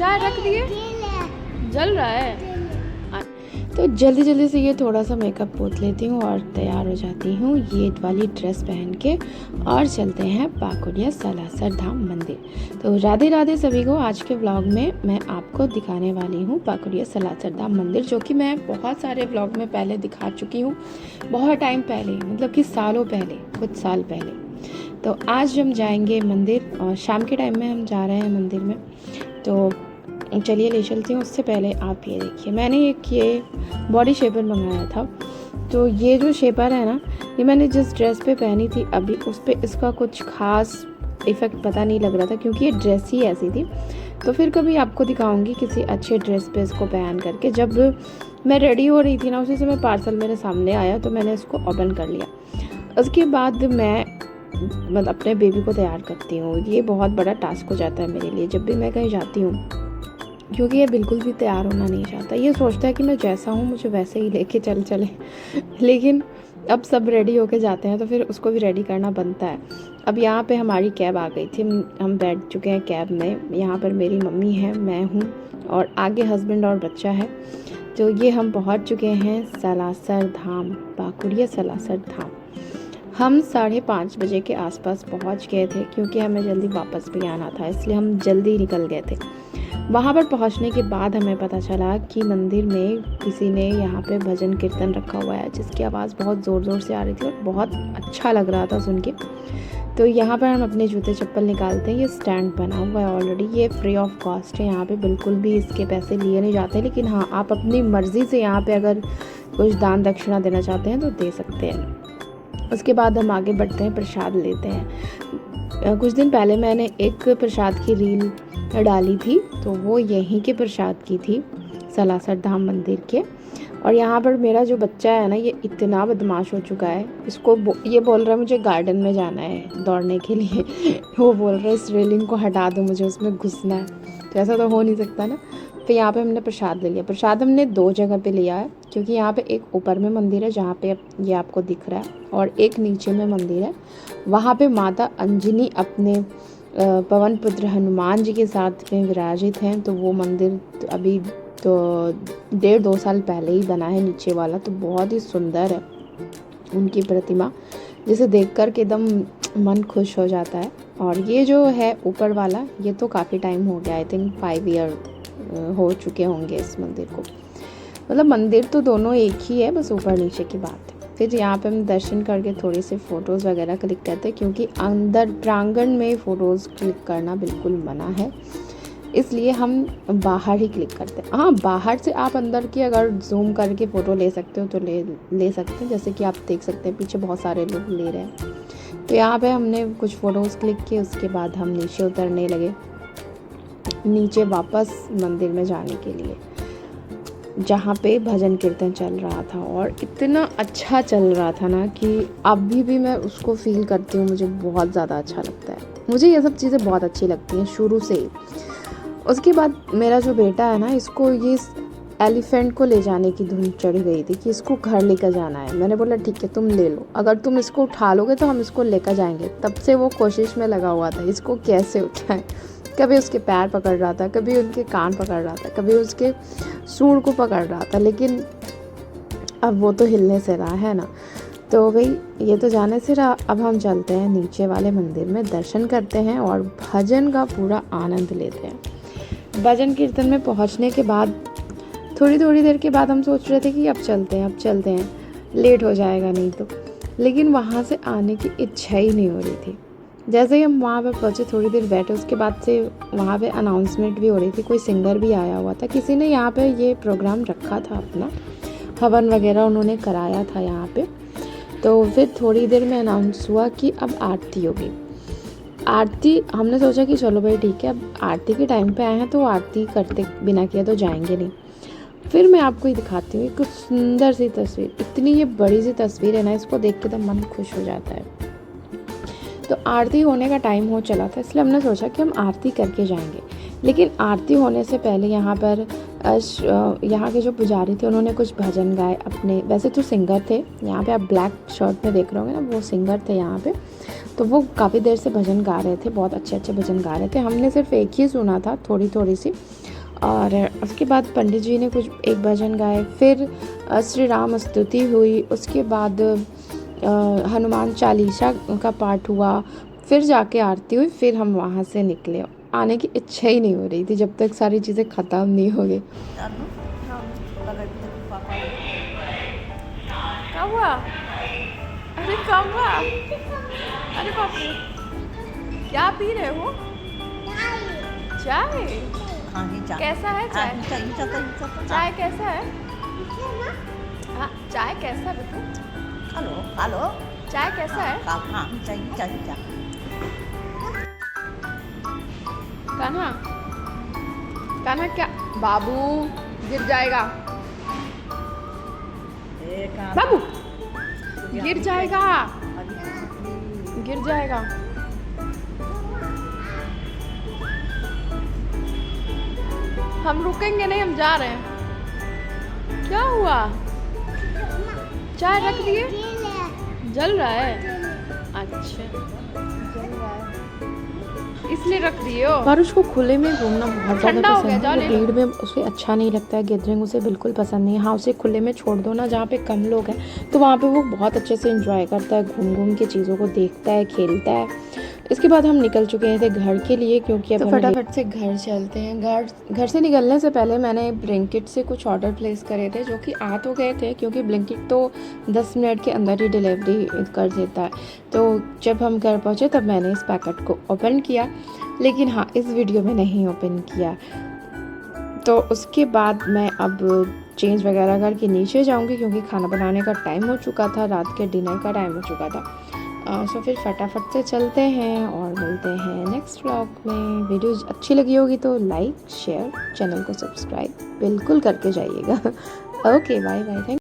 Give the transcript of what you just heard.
क्या रख दिए? जल रहा है। तो जल्दी जल्दी से ये थोड़ा सा मेकअप पोत लेती हूँ और तैयार हो जाती हूँ ये वाली ड्रेस पहन के, और चलते हैं पाकुड़िया सालासर धाम मंदिर। तो राधे राधे सभी को। आज के व्लॉग में मैं आपको दिखाने वाली हूँ पाकुड़िया सालासर धाम मंदिर, जो कि मैं बहुत सारे व्लॉग में पहले दिखा चुकी हूँ, बहुत टाइम पहले, मतलब कि सालों पहले, कुछ साल पहले। तो आज हम जाएंगे मंदिर, और शाम के टाइम में हम जा रहे हैं मंदिर में। तो चलिए ले चलती हूँ। उससे पहले आप ये देखिए, मैंने एक ये बॉडी शेपर मंगाया था। तो ये जो शेपर है ना, ये मैंने जिस ड्रेस पे पहनी थी अभी, उस पर इसका कुछ खास इफ़ेक्ट पता नहीं लग रहा था, क्योंकि ये ड्रेस ही ऐसी थी। तो फिर कभी आपको दिखाऊंगी किसी अच्छे ड्रेस पे इसको पहन करके। जब मैं रेडी हो रही थी ना, उसी समय पार्सल मेरे सामने आया, तो मैंने इसको ओपन कर लिया। उसके बाद मैं मतलब अपने बेबी को तैयार करती हूँ। ये बहुत बड़ा टास्क हो जाता है मेरे लिए जब भी मैं कहीं जाती हूँ, क्योंकि ये बिल्कुल भी तैयार होना नहीं चाहता। ये सोचता है कि मैं जैसा हूँ मुझे वैसे ही लेके चले लेकिन अब सब रेडी होके जाते हैं तो फिर उसको भी रेडी करना बनता है। अब यहाँ पे हमारी कैब आ गई थी, हम बैठ चुके हैं कैब में। यहाँ पर मेरी मम्मी है, मैं हूँ, और आगे हस्बैंड और बच्चा है। तो ये हम पहुँच चुके हैं सालासर धाम, पाकुड़िया सालासर धाम। हम 5:30 बजे के आसपास पहुँच गए थे, क्योंकि हमें जल्दी वापस भी आना था, इसलिए हम जल्दी निकल गए थे। वहाँ पर पहुँचने के बाद हमें पता चला कि मंदिर में किसी ने यहाँ पे भजन कीर्तन रखा हुआ है, जिसकी आवाज़ बहुत ज़ोर ज़ोर से आ रही थी और बहुत अच्छा लग रहा था सुन के। तो यहाँ पर हम अपने जूते चप्पल निकालते हैं। ये स्टैंड बना हुआ है ऑलरेडी, ये फ्री ऑफ कॉस्ट है, यहाँ पे बिल्कुल भी इसके पैसे लिए नहीं जाते। लेकिन हाँ, आप अपनी मर्ज़ी से यहाँ पर अगर कुछ दान दक्षिणा देना चाहते हैं तो दे सकते हैं। उसके बाद हम आगे बढ़ते हैं, प्रसाद लेते हैं। कुछ दिन पहले मैंने एक प्रसाद की रील डाली थी, तो वो यहीं के प्रसाद की थी, सालासर धाम मंदिर के। और यहाँ पर मेरा जो बच्चा है ना, ये इतना बदमाश हो चुका है, इसको ये बोल रहा है मुझे गार्डन में जाना है दौड़ने के लिए वो बोल रहा है इस रेलिंग को हटा दो, मुझे उसमें घुसना है। तो ऐसा तो हो नहीं सकता ना। तो यहाँ पे हमने प्रसाद ले लिया। प्रसाद हमने 2 जगह पे लिया है, क्योंकि यहाँ पे एक ऊपर में मंदिर है जहाँ पे ये आपको दिख रहा है, और एक नीचे में मंदिर है। वहाँ पे माता अंजनी अपने पवन पुत्र हनुमान जी के साथ में विराजित हैं। तो वो मंदिर अभी तो 1.5-2 साल पहले ही बना है, नीचे वाला। तो बहुत ही सुंदर है उनकी प्रतिमा, जिसे देख कर के एकदम मन खुश हो जाता है। और ये जो है ऊपर वाला, ये तो काफ़ी टाइम हो गया, आई थिंक 5 ईयर हो चुके होंगे इस मंदिर को। मतलब मंदिर तो दोनों एक ही है, बस ऊपर नीचे की बात है। फिर यहाँ पे हम दर्शन करके थोड़ी सी फ़ोटोज़ वगैरह क्लिक करते हैं, क्योंकि अंदर प्रांगण में फ़ोटोज़ क्लिक करना बिल्कुल मना है, इसलिए हम बाहर ही क्लिक करते हैं। हाँ, बाहर से आप अंदर की अगर जूम करके फ़ोटो ले सकते हो तो ले सकते हैं, जैसे कि आप देख सकते हैं पीछे बहुत सारे लोग ले रहे हैं। तो यहाँ पे हमने कुछ फ़ोटोज़ क्लिक किए, उसके बाद हम नीचे उतरने लगे, नीचे वापस मंदिर में जाने के लिए, जहाँ पे भजन कीर्तन चल रहा था। और इतना अच्छा चल रहा था ना कि अभी भी मैं उसको फील करती हूँ, मुझे बहुत ज़्यादा अच्छा लगता है। मुझे ये सब चीज़ें बहुत अच्छी लगती हैं शुरू से ही। उसके बाद मेरा जो बेटा है ना, इसको ये एलिफेंट को ले जाने की धुन चढ़ी गई थी कि इसको घर लेकर जाना है। मैंने बोला ठीक है तुम ले लो, अगर तुम इसको उठा लोगे तो हम इसको लेकर जाएंगे। तब से वो कोशिश में लगा हुआ था इसको कैसे उठाएं। कभी उसके पैर पकड़ रहा था, कभी उनके कान पकड़ रहा था, कभी उसके सूंड को पकड़ रहा था, लेकिन अब वो तो हिलने से रहा है ना। तो भाई ये तो जाने से रहा। अब हम चलते हैं नीचे वाले मंदिर में, दर्शन करते हैं और भजन का पूरा आनंद लेते हैं। भजन कीर्तन में पहुंचने के बाद थोड़ी देर के बाद हम सोच रहे थे कि अब चलते हैं, लेट हो जाएगा नहीं तो। लेकिन वहाँ से आने की इच्छा ही नहीं हो रही थी। जैसे ही हम वहाँ पर पहुँचे, थोड़ी देर बैठे, उसके बाद से वहाँ पे अनाउंसमेंट भी हो रही थी, कोई सिंगर भी आया हुआ था, किसी ने यहाँ पे ये प्रोग्राम रखा था, अपना हवन वगैरह उन्होंने कराया था यहाँ पे। तो फिर थोड़ी देर में अनाउंस हुआ कि अब आरती होगी। आरती हमने सोचा कि चलो भाई ठीक है, अब आरती के टाइम पे आए हैं तो आरती करते बिना किया तो जाएंगे नहीं। फिर मैं आपको ये दिखाती हूँ एक सुंदर सी तस्वीर। इतनी ये बड़ी सी तस्वीर है ना, इसको देख के तो मन खुश हो जाता है। तो आरती होने का टाइम हो चला था, इसलिए हमने सोचा कि हम आरती करके जाएंगे। लेकिन आरती होने से पहले यहाँ पर यहाँ के जो पुजारी थे उन्होंने कुछ भजन गाए अपने। वैसे तो सिंगर थे, यहाँ पे आप ब्लैक शर्ट में देख रहे होंगे ना, वो सिंगर थे यहाँ पे। तो वो काफ़ी देर से भजन गा रहे थे, बहुत अच्छे भजन गा रहे थे। हमने सिर्फ एक ही सुना था, थोड़ी सी। और उसके बाद पंडित जी ने कुछ एक भजन गाए, फिर श्री राम स्तुति हुई, उसके बाद हनुमान चालीसा का पाठ हुआ, फिर जाके आरती हुई, फिर हम वहाँ से निकले। आने की इच्छा ही नहीं हो रही थी जब तक सारी चीज़ें ख़त्म नहीं हो गई। क्या हुआ? अरे क्या हुआ? अरे बाप रे, क्या पी रहे हो? चाय? कैसा है चाय? चाय कैसा है? हाँ, चाय कैसा है बेटा? हेलो चाय कैसा है? कान्हा, कान्हा क्या? बाबू गिर जाएगा, बाबू गिर जाएगा, गिर जाएगा। हम रुकेंगे नहीं, हम जा रहे हैं। क्या हुआ? चाय रख दिए? जल रहा है? अच्छा, जल रहा है इसलिए रख दिए हो। पर उसको खुले में घूमना बहुत ज़्यादा पसंद है, भीड़ में उसे अच्छा नहीं लगता है, गैदरिंग उसे बिल्कुल पसंद नहीं है। हाँ, उसे खुले में छोड़ दो ना, जहाँ पे कम लोग हैं, तो वहाँ पे वो बहुत अच्छे से एंजॉय करता है, घूम घूम के चीज़ों को देखता है, खेलता है। इसके बाद हम निकल चुके थे घर के लिए, क्योंकि अब फटाफट से घर चलते हैं। घर से निकलने से पहले मैंने ब्लिंकिट से कुछ ऑर्डर प्लेस करे थे, जो कि आ तो गए थे, क्योंकि ब्लिंकिट तो 10 मिनट के अंदर ही डिलीवरी कर देता है। तो जब हम घर पहुँचे तब मैंने इस पैकेट को ओपन किया, लेकिन हाँ, इस वीडियो में नहीं ओपन किया। तो उसके बाद मैं अब चेंज वगैरह करके नीचे जाऊंगी, क्योंकि खाना बनाने का टाइम हो चुका था, रात के डिनर का टाइम हो चुका था। सो फिर फटाफट से चलते हैं और मिलते हैं नेक्स्ट व्लॉग में। वीडियो अच्छी लगी होगी तो लाइक शेयर, चैनल को सब्सक्राइब बिल्कुल करके जाइएगा। Okay, bye bye, thank